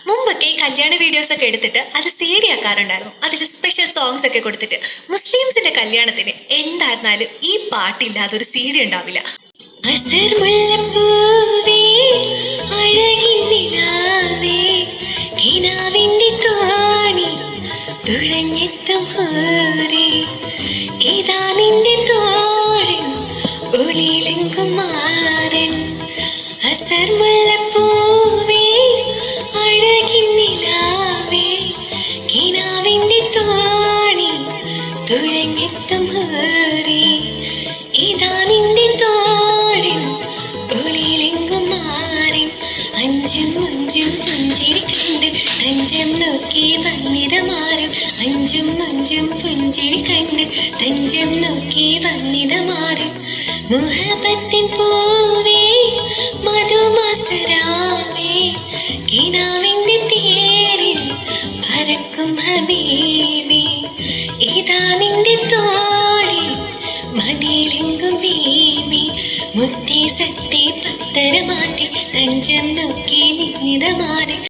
മുമ്പൊക്കെ ഈ കല്യാണ വീഡിയോസ് ഒക്കെ എടുത്തിട്ട് അത് CD ആക്കാറുണ്ടായിരുന്നു. അതിൽ സ്പെഷ്യൽ സോങ്സ് ഒക്കെ കൊടുത്തിട്ട്. മുസ്ലിംസിന്റെ കല്യാണത്തിന് എന്തായിരുന്നാലും ഈ പാട്ടില്ലാതെ ഒരു CD ഉണ്ടാവില്ല. അസർമുല്ലപ്പൂവേ അഴകിൻ നിലാവേ കിനാവിന്റെ തോണി തുഴഞ്ഞെത്തും ഹൂറേ ഇതാ നിന്റെ തോഴൻ ഒളിയിലെങ്കും മാറൻ. അസർമുല്ലപ്പൂവേ അഴകിൻ നിലാവേ കിനാവിന്റെ തോണി തുഴഞ്ഞെത്തും ഹൂറേ ഇതാ നിന്റെ തോഴൻ ഒളിയിലെങ്കും മാറി. അഞ്ചും അഞ്ചും പുഞ്ചിരി കണ്ട് തഞ്ചം നോക്കി വന്നിത മാറും. അഞ്ചും അഞ്ചും പുഞ്ചിരി കണ്ട് തഞ്ചം നോക്കി വന്നിത മാറും. മുഹബത്തിൻ പൂവേ മധുമാസരാവേ കിനാവിന്റെ തേരിൽ പറക്കും ഹബീബി ഇതാ നിന്റെ തോഴി മതിയിലെങ്കും ബീബി. മുത്തി സത്തി പത്തര മാറ്റി തഞ്ചം നോക്കി നിന്നിത മാറി.